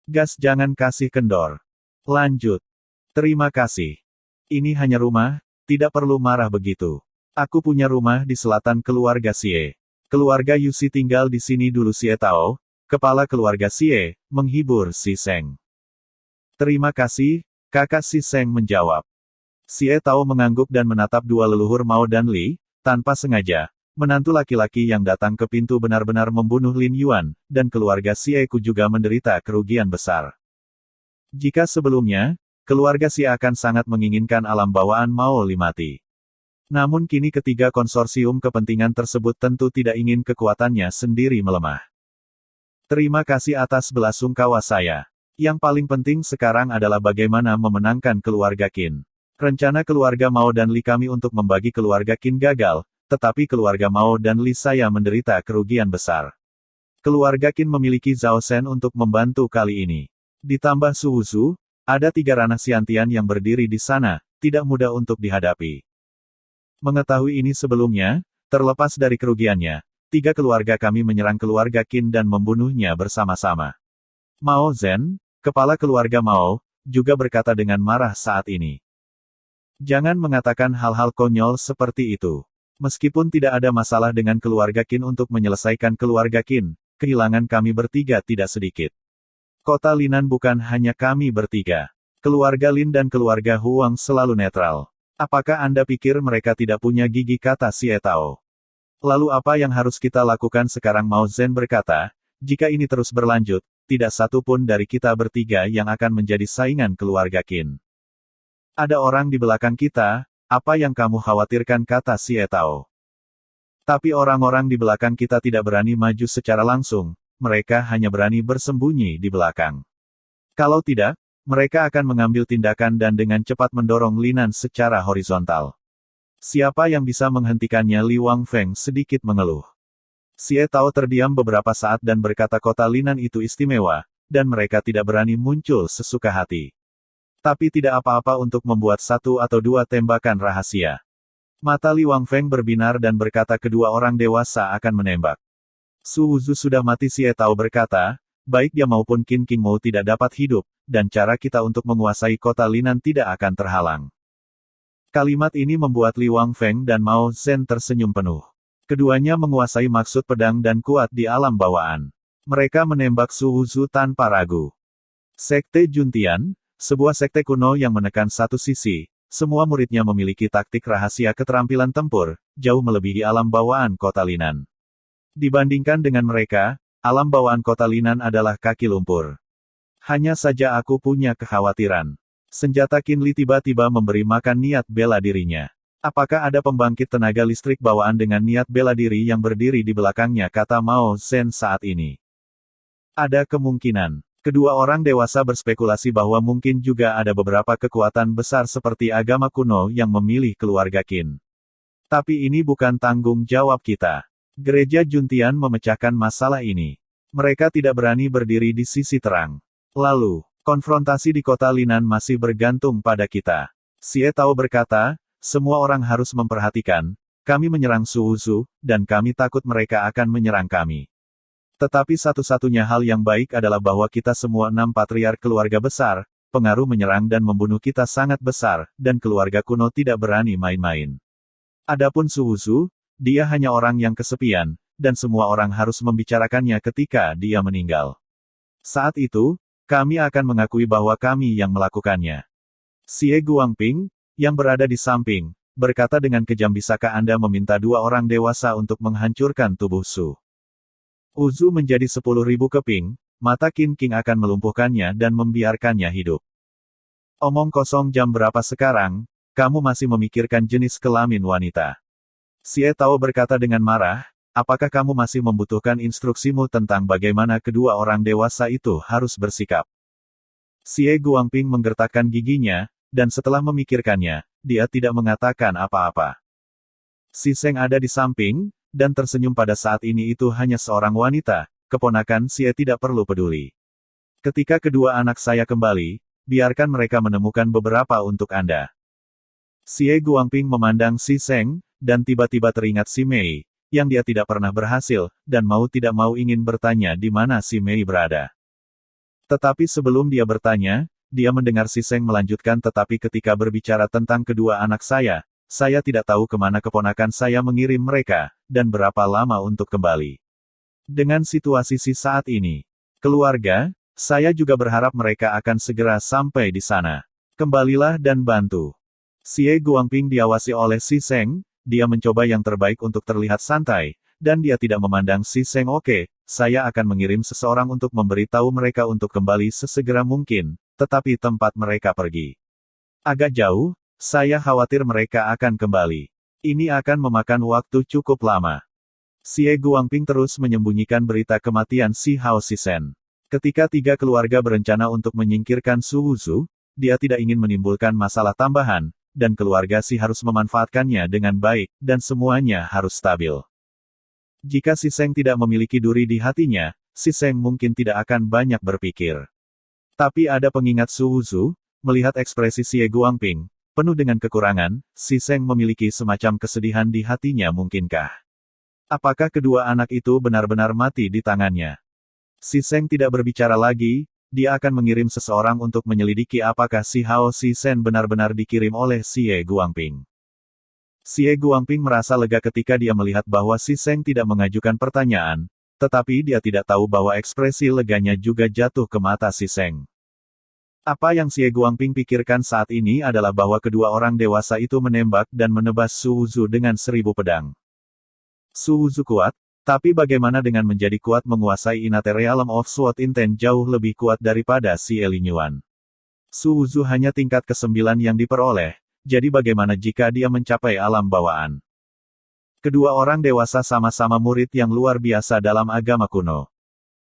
Gas, jangan kasih kendor. Lanjut. Terima kasih. Ini hanya rumah, tidak perlu marah begitu. Aku punya rumah di selatan keluarga Xie. Keluarga Yusi tinggal di sini dulu. Xie Tao, kepala keluarga Xie, menghibur Si Seng. Terima kasih, kakak. Si Seng menjawab. Xie Tao mengangguk dan menatap dua leluhur Mao dan Li. Tanpa sengaja, menantu laki-laki yang datang ke pintu benar-benar membunuh Lin Yuan, dan keluarga Xie Ku juga menderita kerugian besar. Jika sebelumnya, keluarga Xie akan sangat menginginkan alam bawaan Mao Li mati. Namun kini ketiga konsorsium kepentingan tersebut tentu tidak ingin kekuatannya sendiri melemah. Terima kasih atas belasungkawa saya. Yang paling penting sekarang adalah bagaimana memenangkan keluarga Qin. Rencana keluarga Mao dan Li kami untuk membagi keluarga Qin gagal, tetapi keluarga Mao dan Li saya menderita kerugian besar. Keluarga Qin memiliki Zhao Shen untuk membantu kali ini. Ditambah Su Wuzu, ada 3 ranah Xiantian yang berdiri di sana, tidak mudah untuk dihadapi. Mengetahui ini sebelumnya, terlepas dari kerugiannya, 3 keluarga kami menyerang keluarga Qin dan membunuhnya bersama-sama. Mao Zhen, kepala keluarga Mao, juga berkata dengan marah saat ini. Jangan mengatakan hal-hal konyol seperti itu. Meskipun tidak ada masalah dengan keluarga Qin untuk menyelesaikan keluarga Qin, kehilangan kami bertiga tidak sedikit. Kota Linan bukan hanya kami bertiga. Keluarga Lin dan keluarga Huang selalu netral. Apakah Anda pikir mereka tidak punya gigi, kata Xie Tao. Lalu apa yang harus kita lakukan sekarang? Mao Zhen berkata, jika ini terus berlanjut, tidak satu pun dari kita bertiga yang akan menjadi saingan keluarga Qin. Ada orang di belakang kita, apa yang kamu khawatirkan, kata Xie Tao. Tapi orang-orang di belakang kita tidak berani maju secara langsung, mereka hanya berani bersembunyi di belakang. Kalau tidak, mereka akan mengambil tindakan dan dengan cepat mendorong Linan secara horizontal. Siapa yang bisa menghentikannya? Li Wangfeng sedikit mengeluh. Xie Tao terdiam beberapa saat dan berkata kota Linan itu istimewa, dan mereka tidak berani muncul sesuka hati. Tapi tidak apa-apa untuk membuat 1 atau 2 tembakan rahasia. Mata Li Wangfeng berbinar dan berkata kedua orang dewasa akan menembak. Su Wuzu sudah mati. Xie Tao berkata, baik dia maupun Qin King Mo tidak dapat hidup, dan cara kita untuk menguasai kota Linan tidak akan terhalang. Kalimat ini membuat Li Wangfeng dan Mao Zhen tersenyum penuh. Keduanya menguasai maksud pedang dan kuat di alam bawaan. Mereka menembak Su Wuzu tanpa ragu. Sekte Juntian, sebuah sekte kuno yang menekan satu sisi, semua muridnya memiliki taktik rahasia keterampilan tempur, jauh melebihi alam bawaan kota Linan. Dibandingkan dengan mereka, alam bawaan kota Linan adalah kaki lumpur. Hanya saja aku punya kekhawatiran. Senjata Qin Li tiba-tiba memberi makan niat bela dirinya. Apakah ada pembangkit tenaga listrik bawaan dengan niat bela diri yang berdiri di belakangnya, kata Mao Zhen saat ini. Ada kemungkinan. Kedua orang dewasa berspekulasi bahwa mungkin juga ada beberapa kekuatan besar seperti agama kuno yang memilih keluarga Qin. Tapi ini bukan tanggung jawab kita. Gereja Juntian memecahkan masalah ini. Mereka tidak berani berdiri di sisi terang. Lalu, konfrontasi di kota Linan masih bergantung pada kita. Xie Tao berkata, semua orang harus memperhatikan, kami menyerang Su Wuzu, dan kami takut mereka akan menyerang kami. Tetapi satu-satunya hal yang baik adalah bahwa kita semua 6 patriark keluarga besar, pengaruh menyerang dan membunuh kita sangat besar, dan keluarga kuno tidak berani main-main. Adapun Su Wuzu, dia hanya orang yang kesepian, dan semua orang harus membicarakannya ketika dia meninggal. Saat itu, kami akan mengakui bahwa kami yang melakukannya. Xie Guangping, yang berada di samping, berkata dengan kejam, bisakah Anda meminta 2 orang dewasa untuk menghancurkan tubuh Su Wuzu menjadi 10.000 keping, mata Qin King akan melumpuhkannya dan membiarkannya hidup. Omong kosong. Jam berapa sekarang? Kamu masih memikirkan jenis kelamin wanita. Xie Tao berkata dengan marah, apakah kamu masih membutuhkan instruksimu tentang bagaimana kedua orang dewasa itu harus bersikap? Xie Guangping menggertakkan giginya, dan setelah memikirkannya, dia tidak mengatakan apa-apa. Si Seng ada di samping, dan tersenyum. Pada saat ini itu hanya seorang wanita, keponakan Xie tidak perlu peduli. Ketika kedua anak saya kembali, biarkan mereka menemukan beberapa untuk Anda. Xie Guangping memandang Si Seng, dan tiba-tiba teringat Si Mei, yang dia tidak pernah berhasil, dan mau tidak mau ingin bertanya di mana Si Mei berada. Tetapi sebelum dia bertanya, dia mendengar Si Seng melanjutkan, tetapi ketika berbicara tentang kedua anak saya tidak tahu kemana keponakan saya mengirim mereka, dan berapa lama untuk kembali. Dengan situasi saat ini, keluarga, saya juga berharap mereka akan segera sampai di sana. Kembalilah dan bantu. Xie Guangping diawasi oleh Si Seng, dia mencoba yang terbaik untuk terlihat santai, dan dia tidak memandang Si Seng. Oke, saya akan mengirim seseorang untuk memberitahu mereka untuk kembali sesegera mungkin, tetapi tempat mereka pergi agak jauh, saya khawatir mereka akan kembali. Ini akan memakan waktu cukup lama. Xie Guangping terus menyembunyikan berita kematian Si Hao Sisen. Ketika tiga keluarga berencana untuk menyingkirkan Su Wuzu, dia tidak ingin menimbulkan masalah tambahan, dan keluarga Si harus memanfaatkannya dengan baik, dan semuanya harus stabil. Jika Si Seng tidak memiliki duri di hatinya, Si Seng mungkin tidak akan banyak berpikir. Tapi ada pengingat Su Wuzu, melihat ekspresi Xie Guangping, penuh dengan kekurangan, Si Seng memiliki semacam kesedihan di hatinya. Mungkinkah? Apakah kedua anak itu benar-benar mati di tangannya? Si Seng tidak berbicara lagi, dia akan mengirim seseorang untuk menyelidiki apakah Si Hao Sisen benar-benar dikirim oleh Xie Guangping. Xie Guangping merasa lega ketika dia melihat bahwa Si Seng tidak mengajukan pertanyaan, tetapi dia tidak tahu bahwa ekspresi leganya juga jatuh ke mata Si Seng. Apa yang Xie Guangping pikirkan saat ini adalah bahwa kedua orang dewasa itu menembak dan menebas Su Wuzu dengan 1000 pedang. Su Wuzu kuat, tapi bagaimana dengan menjadi kuat menguasai Inate Realm of Sword Intent jauh lebih kuat daripada Xie Linyuan. Su Wuzu hanya tingkat ke-9 yang diperoleh, jadi bagaimana jika dia mencapai alam bawaan? Kedua orang dewasa sama-sama murid yang luar biasa dalam agama kuno.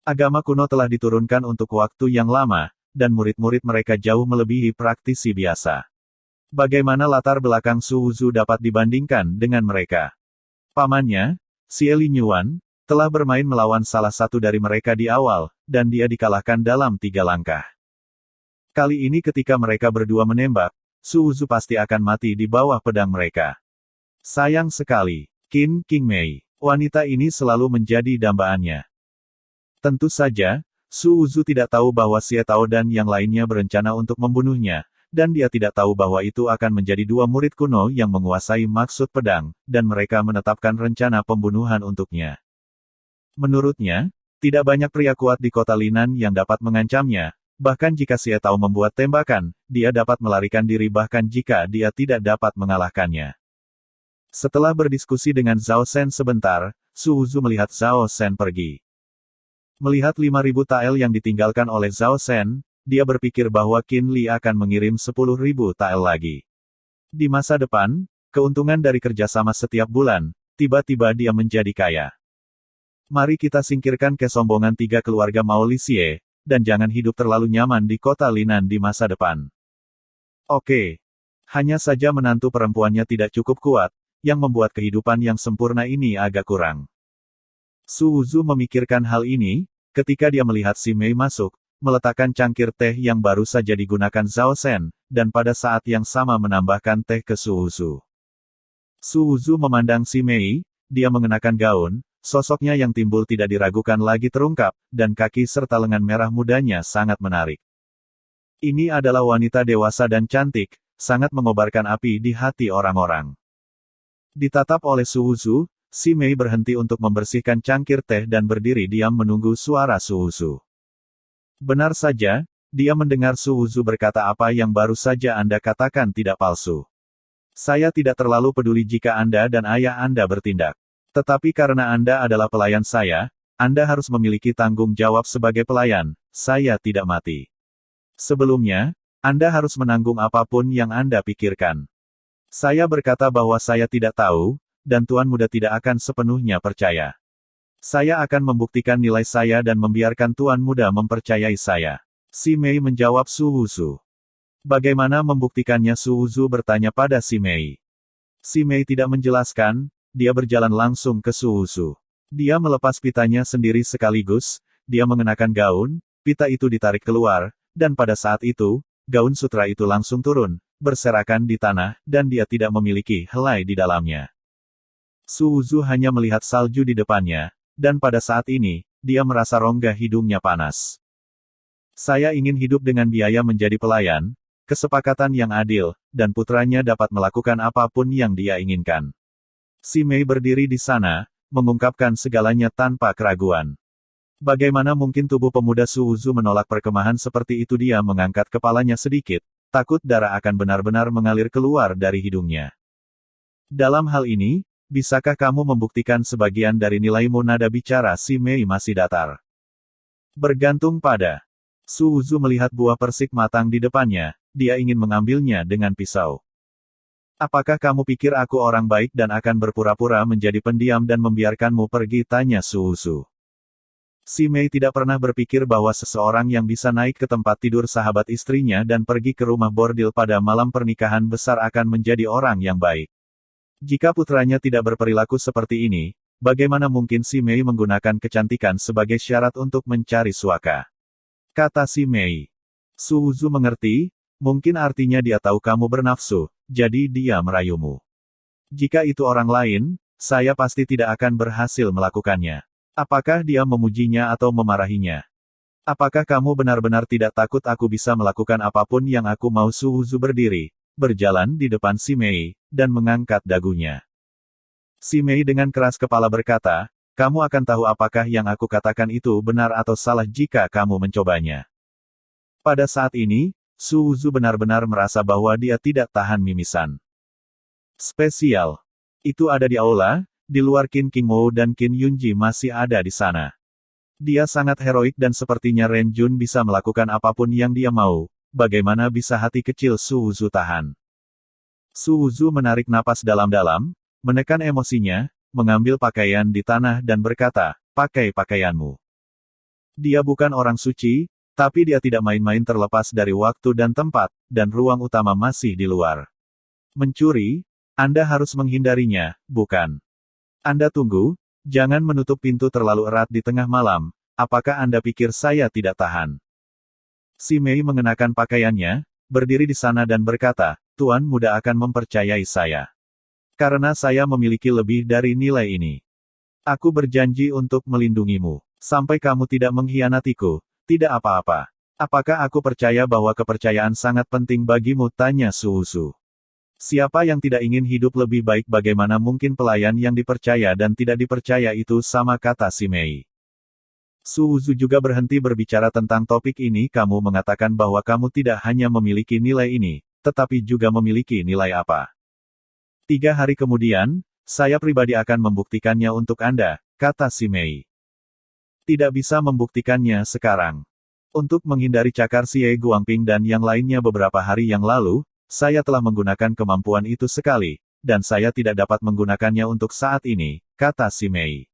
Agama kuno telah diturunkan untuk waktu yang lama, dan murid-murid mereka jauh melebihi praktisi biasa. Bagaimana latar belakang Su Wuzu dapat dibandingkan dengan mereka? Pamannya, Xie Linyuan, telah bermain melawan salah satu dari mereka di awal, dan dia dikalahkan dalam 3 langkah. Kali ini ketika mereka berdua menembak, Su Wuzu pasti akan mati di bawah pedang mereka. Sayang sekali, Qin Qingmei, wanita ini selalu menjadi dambaannya. Tentu saja, Su Wuzu tidak tahu bahwa Xie Tao dan yang lainnya berencana untuk membunuhnya, dan dia tidak tahu bahwa itu akan menjadi 2 murid kuno yang menguasai maksud pedang, dan mereka menetapkan rencana pembunuhan untuknya. Menurutnya, tidak banyak pria kuat di kota Linan yang dapat mengancamnya, bahkan jika Xie Tao membuat tembakan, dia dapat melarikan diri bahkan jika dia tidak dapat mengalahkannya. Setelah berdiskusi dengan Zhao Shen sebentar, Su Wuzu melihat Zhao Shen pergi. Melihat 5.000 tael yang ditinggalkan oleh Zhao Shen, dia berpikir bahwa Qin Li akan mengirim 10.000 tael lagi. Di masa depan, keuntungan dari kerjasama setiap bulan, tiba-tiba dia menjadi kaya. Mari kita singkirkan kesombongan 3 keluarga Mao Lixie, dan jangan hidup terlalu nyaman di kota Linan di masa depan. Oke. Hanya saja menantu perempuannya tidak cukup kuat, yang membuat kehidupan yang sempurna ini agak kurang. Su Wuzu memikirkan hal ini, ketika dia melihat Si Mei masuk, meletakkan cangkir teh yang baru saja digunakan Zhao Shen, dan pada saat yang sama menambahkan teh ke Su Wuzu. Su Wuzu memandang Si Mei, dia mengenakan gaun, sosoknya yang timbul tidak diragukan lagi terungkap, dan kaki serta lengan merah mudanya sangat menarik. Ini adalah wanita dewasa dan cantik, sangat mengobarkan api di hati orang-orang. Ditatap oleh Su Wuzu, Si Mei berhenti untuk membersihkan cangkir teh dan berdiri diam menunggu suara Su Wuzu. Benar saja, dia mendengar Su Wuzu berkata apa yang baru saja Anda katakan tidak palsu. Saya tidak terlalu peduli jika Anda dan ayah Anda bertindak. Tetapi karena Anda adalah pelayan saya, Anda harus memiliki tanggung jawab sebagai pelayan, saya tidak mati. Sebelumnya, Anda harus menanggung apapun yang Anda pikirkan. Saya berkata bahwa saya tidak tahu, dan Tuan Muda tidak akan sepenuhnya percaya. Saya akan membuktikan nilai saya dan membiarkan Tuan Muda mempercayai saya. Si Mei menjawab Su Wuzu. Bagaimana membuktikannya? Su Wuzu bertanya pada Si Mei. Si Mei tidak menjelaskan, dia berjalan langsung ke Su Wuzu. Dia melepas pitanya sendiri sekaligus, dia mengenakan gaun, pita itu ditarik keluar, dan pada saat itu, gaun sutra itu langsung turun, berserakan di tanah, dan dia tidak memiliki helai di dalamnya. Su Wuzu hanya melihat salju di depannya, dan pada saat ini, dia merasa rongga hidungnya panas. Saya ingin hidup dengan biaya menjadi pelayan, kesepakatan yang adil, dan putranya dapat melakukan apapun yang dia inginkan. Si Mei berdiri di sana, mengungkapkan segalanya tanpa keraguan. Bagaimana mungkin tubuh pemuda Su Wuzu menolak perkemahan seperti itu? Dia mengangkat kepalanya sedikit, takut darah akan benar-benar mengalir keluar dari hidungnya. Dalam hal ini, bisakah kamu membuktikan sebagian dari nilaimu? Nada bicara si Mei masih datar. Bergantung pada. Su Wuzu melihat buah persik matang di depannya, dia ingin mengambilnya dengan pisau. Apakah kamu pikir aku orang baik dan akan berpura-pura menjadi pendiam dan membiarkanmu pergi? Tanya Su Wuzu. Si Mei tidak pernah berpikir bahwa seseorang yang bisa naik ke tempat tidur sahabat istrinya dan pergi ke rumah bordil pada malam pernikahan besar akan menjadi orang yang baik. Jika putranya tidak berperilaku seperti ini, bagaimana mungkin si Mei menggunakan kecantikan sebagai syarat untuk mencari suaka? Kata si Mei. Su Wuzu mengerti, mungkin artinya dia tahu kamu bernafsu, jadi dia merayumu. Jika itu orang lain, saya pasti tidak akan berhasil melakukannya. Apakah dia memujinya atau memarahinya? Apakah kamu benar-benar tidak takut aku bisa melakukan apapun yang aku mau? Su Wuzu berdiri, berjalan di depan si Mei, dan mengangkat dagunya. Si Mei dengan keras kepala berkata, kamu akan tahu apakah yang aku katakan itu benar atau salah jika kamu mencobanya. Pada saat ini, Su Wuzu benar-benar merasa bahwa dia tidak tahan mimisan. Spesial. Itu ada di aula, di luar Qin Qingmou dan Qin Yunji masih ada di sana. Dia sangat heroik dan sepertinya Ren Jun bisa melakukan apapun yang dia mau, bagaimana bisa hati kecil Su Wuzu tahan? Su Wuzu menarik napas dalam-dalam, menekan emosinya, mengambil pakaian di tanah dan berkata, pakai pakaianmu. Dia bukan orang suci, tapi dia tidak main-main terlepas dari waktu dan tempat, dan ruang utama masih di luar. Mencuri, Anda harus menghindarinya, bukan? Anda tunggu, jangan menutup pintu terlalu erat di tengah malam, apakah Anda pikir saya tidak tahan? Si Mei mengenakan pakaiannya, berdiri di sana dan berkata, Tuan Muda akan mempercayai saya. Karena saya memiliki lebih dari nilai ini. Aku berjanji untuk melindungimu, sampai kamu tidak mengkhianatiku, tidak apa-apa. Apakah aku percaya bahwa kepercayaan sangat penting bagimu? Tanya Su Wuzu. Siapa yang tidak ingin hidup lebih baik? Bagaimana mungkin pelayan yang dipercaya dan tidak dipercaya itu sama? Kata si Mei. Su Wuzu juga berhenti berbicara tentang topik ini. Kamu mengatakan bahwa kamu tidak hanya memiliki nilai ini, tetapi juga memiliki nilai apa? 3 hari kemudian, saya pribadi akan membuktikannya untuk Anda, kata si Mei. Tidak bisa membuktikannya sekarang. Untuk menghindari cakar Xie Guangping dan yang lainnya beberapa hari yang lalu, saya telah menggunakan kemampuan itu sekali, dan saya tidak dapat menggunakannya untuk saat ini, kata si Mei.